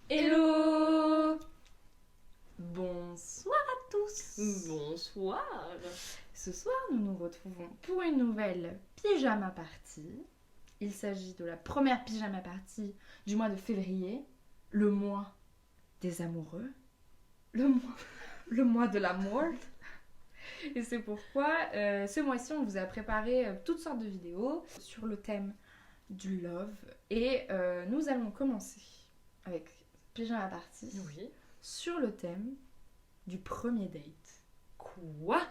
Hello! Bonsoir à tous! Bonsoir! Ce soir, nous nous retrouvons pour une nouvelle pyjama party. Il s'agit de la première pyjama party du mois de février, le mois des amoureux, le mois de l'amour. Et c'est pourquoi ce mois-ci, on vous a préparé toutes sortes de vidéos sur le thème du love. Et nous allons commencer avec pyjama party Oui. sur le thème du premier date. Quoi?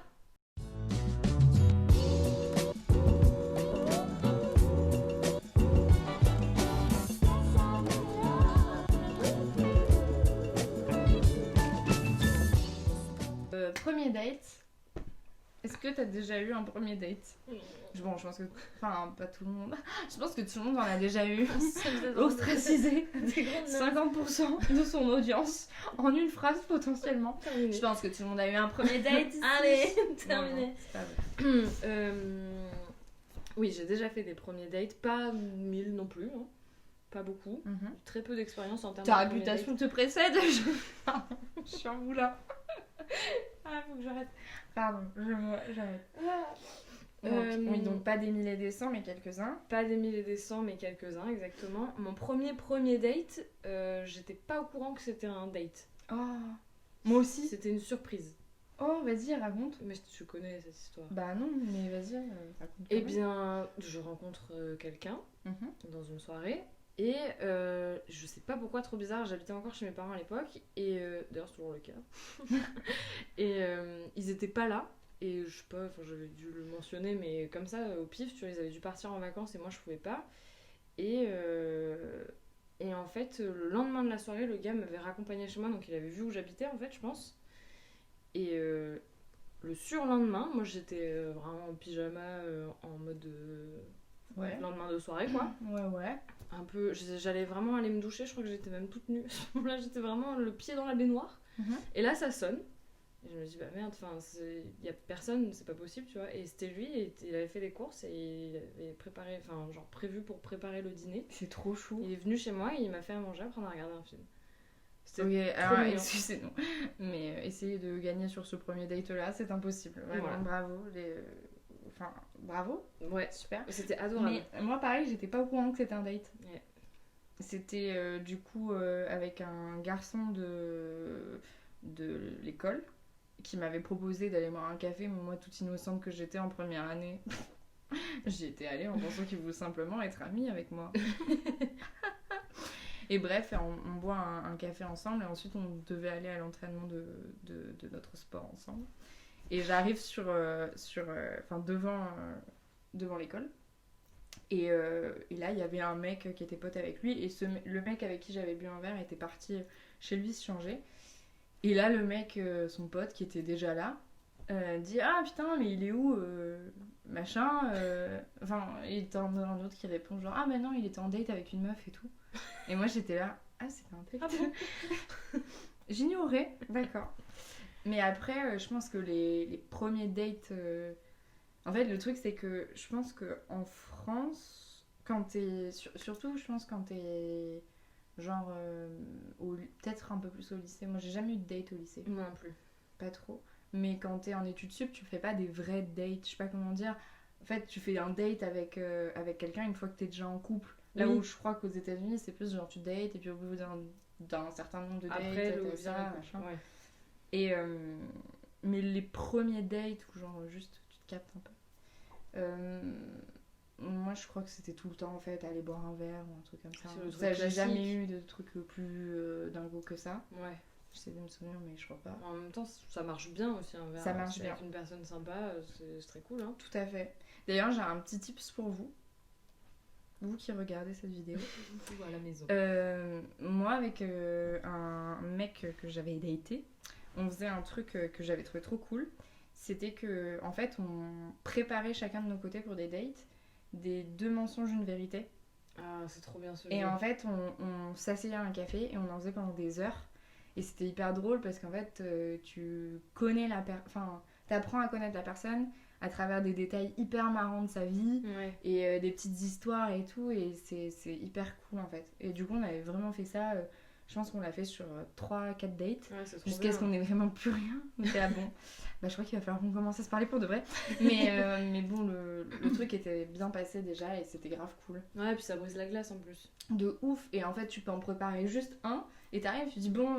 Premier date. Est-ce que t'as déjà eu un premier date? Bon, je pense que... Enfin, pas tout le monde. Je pense que tout le monde en a déjà eu. Ostracisé 50% de son audience en une phrase potentiellement. Je pense que tout le monde a eu un premier date. Allez, Non, terminé. c'est pas vrai. Oui, j'ai déjà fait des premiers dates, pas 1000 non plus, hein. Pas beaucoup. Mhm. Très peu d'expérience en termes Ta de premiers réputation te précède. Je suis en moulin. Ah, faut que j'arrête. Pardon, j'arrête. dates. Oui, donc pas des milliers et des cents, mais quelques-uns. Pas des 1000 et des 100, mais quelques-uns, exactement. Mon premier date, j'étais pas au courant que c'était un date. Oh, moi aussi. C'était une surprise. Oh, vas-y, raconte. Mais tu connais cette histoire. Bah non, mais vas-y, raconte. Eh bien, je rencontre quelqu'un Mhm. dans une soirée et je sais pas pourquoi, trop bizarre, j'habitais encore chez mes parents à l'époque et d'ailleurs c'est toujours le cas. Et ils étaient pas là et je sais pas, enfin j'avais dû le mentionner mais comme ça au pif, tu vois, ils avaient dû partir en vacances et moi je pouvais pas. Et en fait, le lendemain de la soirée, le gars m'avait raccompagné chez moi, donc il avait vu où j'habitais en fait, je pense. Et le surlendemain, moi j'étais vraiment en pyjama en mode Ouais. lendemain de soirée quoi. Ouais. Un peu, j'allais vraiment aller me doucher, je crois que j'étais même toute nue. Là j'étais vraiment le pied dans la baignoire. Mhm. Et là ça sonne. Et je me dis bah merde, il y a personne, c'est pas possible, tu vois. Et c'était lui, et il avait fait les courses et il avait préparé, enfin genre prévu pour préparer le dîner. C'est trop chou. Il est venu chez moi et il m'a fait à manger après on a regardé un film. C'était Ok, trop alors mignon. excusez-nous. Mais essayer de gagner sur ce premier date là, c'est impossible. Vraiment, Voilà. bravo. Enfin, bravo. Ouais, Super. c'était adorable. Mais moi, pareil, j'étais pas au courant que c'était un date. Ouais. C'était du coup avec un garçon de l'école qui m'avait proposé d'aller boire un café, mais moi, toute innocente que j'étais en première année, j'y étais allée en pensant qu'il voulait simplement être ami avec moi. Et bref, on boit un café ensemble et ensuite on devait aller à l'entraînement de notre sport ensemble. Et j'arrive devant l'école. Et là, il y avait un mec qui était pote avec lui. Et le mec avec qui j'avais bu un verre était parti chez lui se changer. Et là, le mec, son pote, qui était déjà là, dit « Ah putain, mais il est où machin ?» Enfin, il y en a un autre qui répond genre « Ah mais non, il était en date avec une meuf et tout. » Et moi, j'étais là « Ah, c'était un date. Ah bon. J'ignorais, d'accord. Mais après, je pense que les premiers dates... En fait, le truc, c'est que je pense qu'en France, quand t'es... Surtout, je pense quand t'es... Genre, peut-être un peu plus au lycée. Moi, j'ai jamais eu de date au lycée. Moi non plus. Pas trop. Mais quand t'es en études sup, tu fais pas des vrais dates. Je sais pas comment dire. En fait, tu fais un date avec quelqu'un une fois que t'es déjà en couple. Là Oui. où je crois qu'aux États-Unis, c'est plus genre tu dates et puis au bout d'un certain nombre de dates, Après, le t'as ça, bien machin. ouais. Et mais les premiers dates où genre juste tu te captes un peu. Moi je crois que c'était tout le temps en fait aller boire un verre ou un truc comme ça. C'est le truc Ça, j'ai classique. jamais eu de truc plus dingo que ça. Ouais. J'essaie de me souvenir mais je crois pas. En même temps, ça marche bien aussi un verre. Ça marche Avec bien. une personne sympa, c'est très cool. Hein. Tout à fait. D'ailleurs j'ai un petit tips pour vous. Vous qui regardez cette vidéo. Ou à la maison. Moi avec un mec que j'avais daté, on faisait un truc que j'avais trouvé trop cool. C'était que en fait on préparait chacun de nos côtés pour des dates des 2 mensonges, une vérité. Ah, c'est trop bien ce Et jeu. en fait on s'asseyait à un café et on en faisait pendant des heures. Et c'était hyper drôle parce qu'en fait tu connais enfin t'apprends à connaître la personne à travers des détails hyper marrants de sa vie. Ouais. Et des petites histoires et tout, et c'est hyper cool en fait. Et du coup, on avait vraiment fait ça Je pense qu'on l'a fait sur 3-4 dates. Ouais, c'est trop Jusqu'à ce bien. qu'on ait vraiment plus rien. On était là, bon, bah, je crois qu'il va falloir qu'on commence à se parler pour de vrai. Mais bon, le truc était bien passé déjà et c'était grave cool. Ouais, puis ça brise la glace en plus. De ouf. Et en fait, tu peux en préparer juste un et t'arrives, tu dis bon,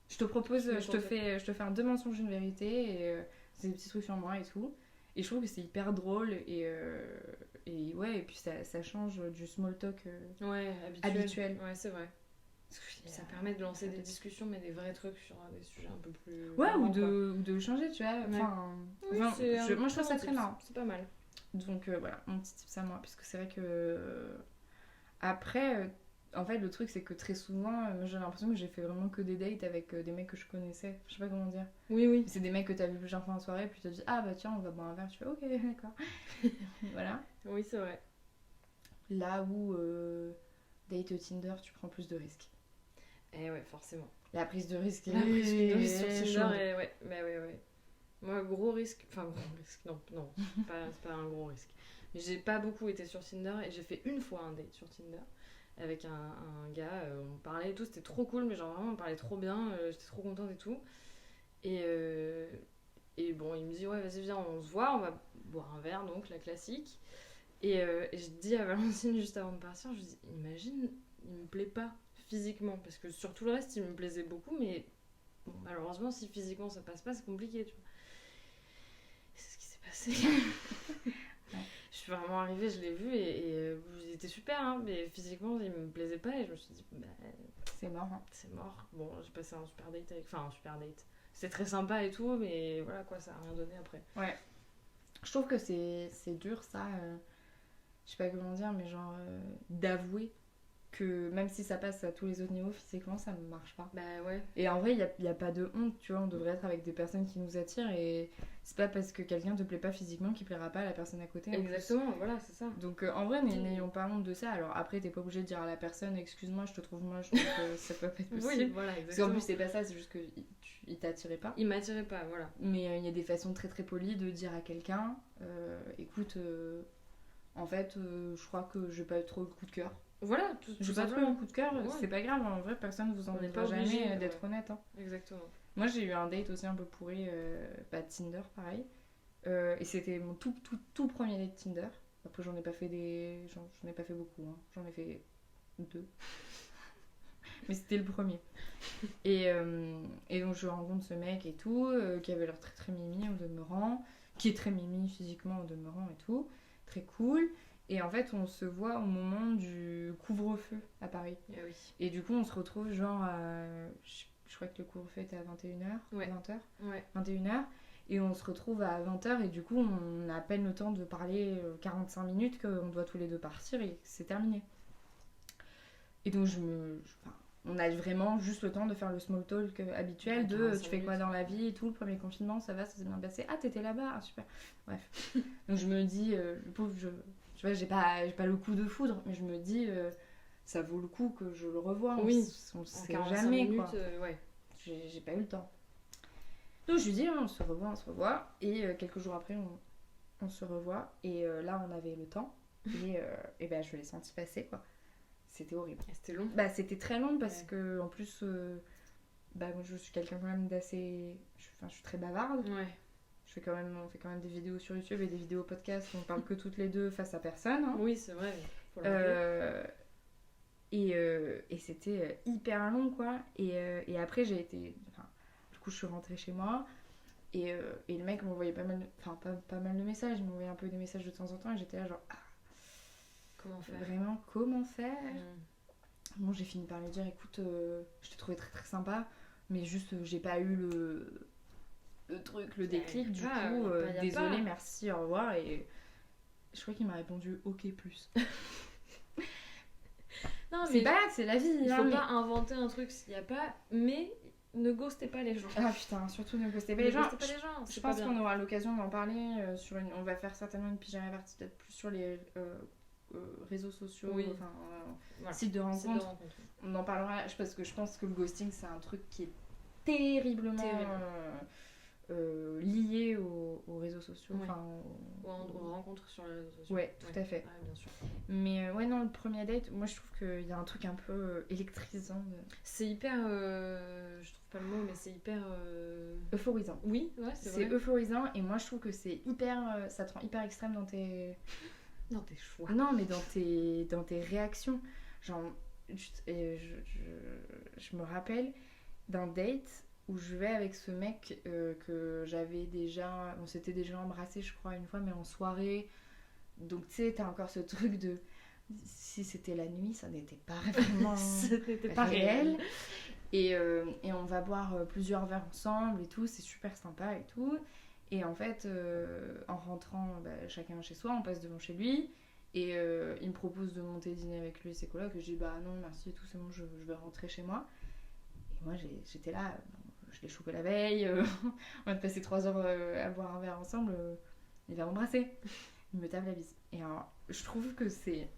je te propose, je te fais un 2 mensonges, une vérité et c'est des petits trucs sur moi et tout. Et je trouve que c'est hyper drôle et ouais, et puis ça change du small talk Ouais, habituel. Ouais, c'est vrai. Parce que Ça permet de lancer des discussions, mais des vrais trucs sur des sujets un peu plus. Ouais, marrants, ou de changer, tu vois. Enfin, Oui, moi je trouve ça bon très tips. marrant. C'est pas mal. Donc voilà, mon petit tips à moi. Parce que c'est vrai que. Après, en fait, le truc, c'est que très souvent, j'ai l'impression que j'ai fait vraiment que des dates avec des mecs que je connaissais. Je sais pas comment dire. Oui, oui. C'est des mecs que t'as vu plusieurs fois en soirée, puis tu te dis, ah bah tiens, on va boire un verre. Tu fais, ok, d'accord. Voilà. Oui, c'est vrai. Là où date Tinder, tu prends plus de risques. Eh ouais, forcément. La prise de risque La prise de risque sur est Tinder, chaude. ouais. Mais ouais. Moi, gros risque. Enfin, gros risque, non. C'est pas un gros risque. Mais j'ai pas beaucoup été sur Tinder et j'ai fait une fois un date sur Tinder avec un gars. On parlait et tout, c'était trop cool, mais genre vraiment, on parlait trop bien. J'étais trop contente et tout. Et bon, il me dit, ouais, vas-y, viens, on se voit, on va boire un verre, donc la classique. Et je dis à Valentine juste avant de partir, je lui dis, imagine, il me plaît pas physiquement, parce que sur tout le reste, il me plaisait beaucoup, mais bon, malheureusement, si physiquement ça passe pas, c'est compliqué, tu vois. C'est ce qui s'est passé. Ouais. Je suis vraiment arrivée, je l'ai vu, et il était super, hein, mais physiquement, il me plaisait pas, et je me suis dit, bah, C'est mort. Hein. c'est mort. Bon, j'ai passé un super date avec. Enfin, un super date. C'est très sympa et tout, mais voilà quoi, ça a rien donné après. Ouais. Je trouve que c'est dur ça, je sais pas comment dire, mais genre d'avouer que même si ça passe à tous les autres niveaux, physiquement ça ne marche pas. Bah ouais. Et en vrai, il y a pas de honte, tu vois, on devrait être avec des personnes qui nous attirent et c'est pas parce que quelqu'un te plaît pas physiquement qu'il plaira pas à la personne à côté. En plus. Exactement, voilà, c'est ça. Donc en vrai, n'ayons pas honte de ça. Alors après, t'es pas obligé de dire à la personne, excuse-moi, je te trouve moche, donc ça peut pas être possible. Oui, voilà, Parce qu'en exactement. plus, c'est pas ça, c'est juste qu'il t'attirait pas. Il m'attirait pas, voilà. Mais il y a des façons très très polies de dire à quelqu'un écoute, en fait, je crois que j'ai pas eu trop le coup de cœur. Voilà, tout J'ai pas trop simplement. le coup de cœur, Ouais. c'est pas grave, en vrai, personne vous en On n'est voudra pas obligé, jamais d'être honnête. Hein. Exactement. Moi, j'ai eu un date aussi un peu pourri, Tinder, pareil. Et c'était mon tout premier date Tinder. Après, j'en ai pas fait j'en ai pas fait beaucoup, hein. J'en ai fait 2. Mais c'était le premier. Et donc je rencontre ce mec et tout, qui avait l'air très très mimi au demeurant, qui est très mimi physiquement au demeurant et tout, très cool. Et en fait, on se voit au moment du couvre-feu à Paris. Eh oui. Et du coup, on se retrouve genre à... Je crois que le couvre-feu était à 21h, Ouais. 20h, Ouais. 21h. Et on se retrouve à 20h et du coup, on a à peine le temps de parler 45 minutes qu'on doit tous les deux partir et c'est terminé. Et donc, on a vraiment juste le temps de faire le small talk habituel de 45 tu fais quoi minutes. dans la vie et tout, le premier confinement, ça va, ça s'est bien passé. Ah, t'étais là-bas, ah, super. Bref. Donc, je me dis, le pauvre, tu vois, j'ai pas le coup de foudre, mais je me dis, ça vaut le coup que je le revoie. Oui. On En sait 45 jamais, minutes, quoi. ouais. J'ai pas eu le temps. Donc je lui dis, on se revoit. Et quelques jours après, on se revoit. Et là, on avait le temps. Et ben, je l'ai senti passer, quoi. C'était horrible. Et c'était long. Bah, c'était très long parce Ouais. que, en plus, bah, moi, je suis quelqu'un quand même d'assez... je suis très bavarde. Ouais. On fait quand même des vidéos sur YouTube et des vidéos podcast. On parle que toutes les deux face à personne. Hein. Oui, c'est vrai. Faut le rappeler. Et c'était hyper long, quoi. Et après, j'ai été... Enfin, du coup, je suis rentrée chez moi. Et le mec m'envoyait pas mal de messages. Il m'envoyait un peu des messages de temps en temps. Et j'étais là, genre, Comment faire vraiment, comment faire Mm. Bon, j'ai fini par lui dire, écoute, je t'ai trouvé très très sympa. Mais juste, j'ai pas eu le truc, le déclic. Du pas, coup, y a désolée, pas. merci, au revoir. Et je crois qu'il m'a répondu, ok, plus. Non, C'est mais pas grave, c'est la vie. il hein, faut mais- pas inventer un truc s'il y a pas, mais ne ghostez pas les gens. Ah putain, surtout ne postez pas Ne les gens. ghostez pas les gens, Je c'est pense pas qu'on bien. aura l'occasion d'en parler on va faire certainement une pyjama partie peut-être plus sur les réseaux sociaux, Oui. enfin Voilà. sites de C'est de rencontres. rencontre. On en parlera parce que je pense que le ghosting c'est un truc qui est terriblement Terrible. lié aux réseaux sociaux. Ouais. Enfin, Ou on rencontre sur les réseaux sociaux. Ouais, tout à fait. Ouais, bien sûr. Mais ouais, non, le premier date, moi je trouve qu'il y a un truc un peu électrisant, C'est hyper. Je trouve pas le mot, mais c'est hyper. euphorisant. Oui, ouais, c'est C'est vrai. euphorisant et moi je trouve que c'est hyper. Ça te rend hyper extrême dans tes. Dans tes choix. Non, mais dans tes réactions. Genre, je me rappelle d'un date où je vais avec ce mec que j'avais déjà. On s'était déjà embrassé, je crois, une fois, mais en soirée. Donc, tu sais, t'as encore ce truc de. Si c'était la nuit, ça n'était pas vraiment C'était pas réel. Et on va boire plusieurs verres ensemble et tout, c'est super sympa et tout. Et en fait, en rentrant chacun chez soi, on passe devant chez lui. Et il me propose de monter dîner avec lui et ses colocs. Et je dis bah non, merci et tout, c'est bon, je vais rentrer chez moi. Et moi, j'étais là, je l'ai chopé la veille, on va passer 3 heures à boire un verre ensemble, il va m'embrasser. Il me tape la bise. Et alors, je trouve que c'est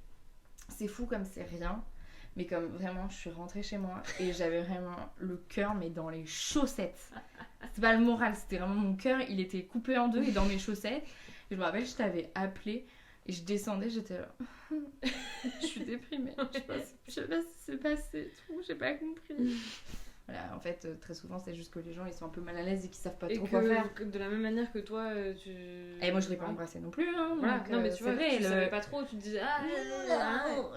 fou comme c'est rien. Mais comme vraiment, je suis rentrée chez moi et j'avais vraiment le cœur, mais dans les chaussettes. C'est pas le moral, c'était vraiment mon cœur, il était coupé en deux et dans mes chaussettes. Et je me rappelle, je t'avais appelé et je descendais, j'étais là. Je suis déprimée, je sais pas ce qui s'est passé et tout, j'ai pas compris. Voilà, en fait, très souvent, c'est juste que les gens ils sont un peu mal à l'aise et qu'ils savent pas trop quoi faire. Que de la même manière que toi, tu. Et moi, je l'ai pas embrassé non plus. Hein, Voilà, donc, non, mais tu vois, vrai, tu savais pas trop, tu te disais.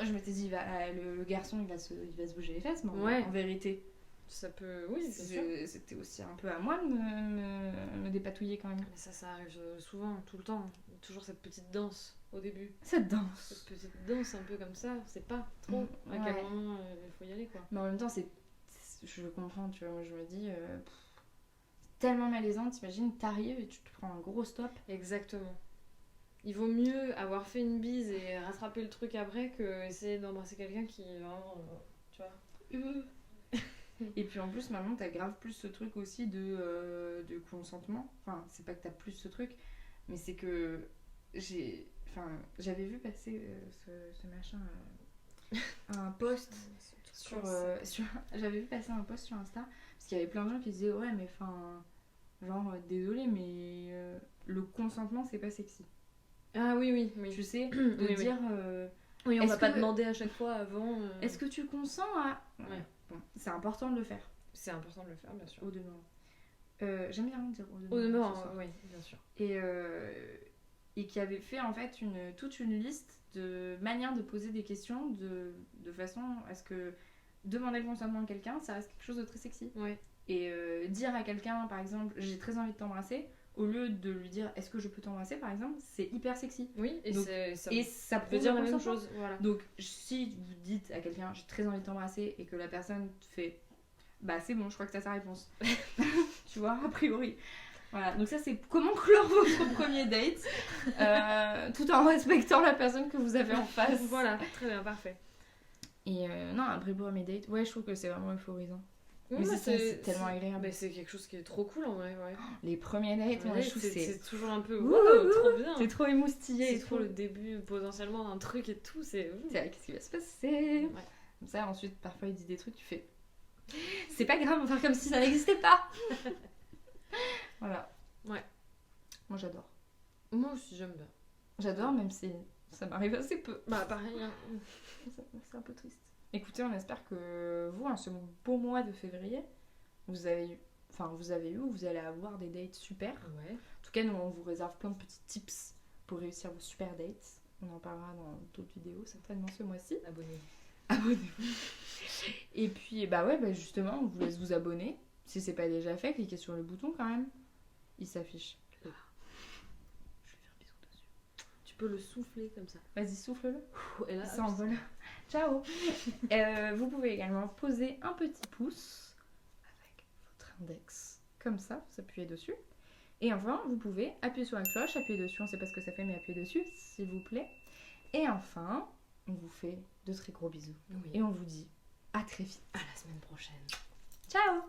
Je m'étais dit, le garçon il va se bouger les fesses, mais Ouais. en vérité, Ça peut. Oui, bien sûr. c'était aussi un peu à moi de me dépatouiller quand même. Mais ça arrive souvent, tout le temps. Toujours cette petite danse au début. Cette danse. Cette petite danse un peu comme ça, c'est pas trop à quel moment il faut y aller quoi. Mais en même temps, je comprends, tu vois, moi je me dis, c'est tellement malaisant, t'imagines, t'arrives et tu te prends un gros stop. Exactement. Il vaut mieux avoir fait une bise et rattraper le truc après que essayer d'embrasser quelqu'un qui vraiment, tu vois. Et puis en plus, maintenant, t'as grave plus ce truc aussi de consentement. Enfin, c'est pas que t'as plus ce truc, mais c'est que j'avais vu passer ce machin, un post j'avais vu passer un post sur Insta, parce qu'il y avait plein de gens qui disaient ouais, mais enfin, genre, désolé, mais le consentement, c'est pas sexy. Ah oui. Tu sais, de Oui. dire. Oui, on est-ce va pas que- demander à chaque fois avant. Est-ce que tu consens à. Ouais. Bon, c'est important de le faire, C'est important de le faire, bien sûr. au demeurant. J'aime bien dire au demeurant. Au demeurant, ce soir. oui, bien sûr. Et qui avait fait en fait toute une liste de manières de poser des questions de façon à ce que demander le consentement à quelqu'un, ça reste quelque chose de très sexy. Ouais. Et dire à quelqu'un, par exemple, j'ai très envie de t'embrasser, au lieu de lui dire est-ce que je peux t'embrasser, par exemple, c'est hyper sexy. Oui, et Donc, ça Et ça veut prouve dire le la même consentement. chose. Voilà. Donc si vous dites à quelqu'un j'ai très envie de t'embrasser et que la personne fait bah c'est bon, je crois que t'as sa réponse. Tu vois, a priori. Voilà, donc ça c'est comment clore votre premier date tout en respectant la personne que vous avez en face. Voilà, très bien, parfait. Et non, un premier date, ouais, je trouve que c'est vraiment euphorisant. Oui, Mais moi, c'est tellement agréable. Bah, c'est quelque chose qui est trop cool en vrai, ouais. Les premiers dates, moi Ouais, je trouve que c'est toujours un peu Ouh, trop bien. c'est trop émoustillé et C'est trop tout. le début potentiellement d'un truc et tout, c'est. C'est là, qu'est-ce qui va se passer? Ouais. Comme ça, ensuite, parfois il dit des trucs, tu fais c'est pas grave, on va faire comme si ça n'existait pas. Voilà. Ouais. Moi j'adore. Moi aussi j'aime bien. J'adore, même si ça m'arrive assez peu. Bah pareil. Hein. C'est un peu triste. Écoutez, on espère que vous, en ce beau mois de février, vous avez eu ou vous allez avoir des dates super. Ouais. En tout cas, nous, on vous réserve plein de petits tips pour réussir vos super dates. On en parlera dans d'autres vidéos, certainement ce mois-ci. Abonnez-vous. Et puis, justement, on vous laisse vous abonner. Si c'est pas déjà fait, cliquez sur le bouton quand même. Il s'affiche. Je vais faire un bisou dessus. Tu peux le souffler comme ça. Vas-y, souffle-le. Et là, Il s'envole. Ciao. Vous pouvez également poser un petit pouce avec votre index. Comme ça, vous appuyez dessus. Et enfin, vous pouvez appuyer sur la cloche, appuyer dessus. On ne sait pas ce que ça fait, mais appuyez dessus, s'il vous plaît. Et enfin, on vous fait de très gros bisous. Oui. Et on vous dit à très vite. À la semaine prochaine. Ciao.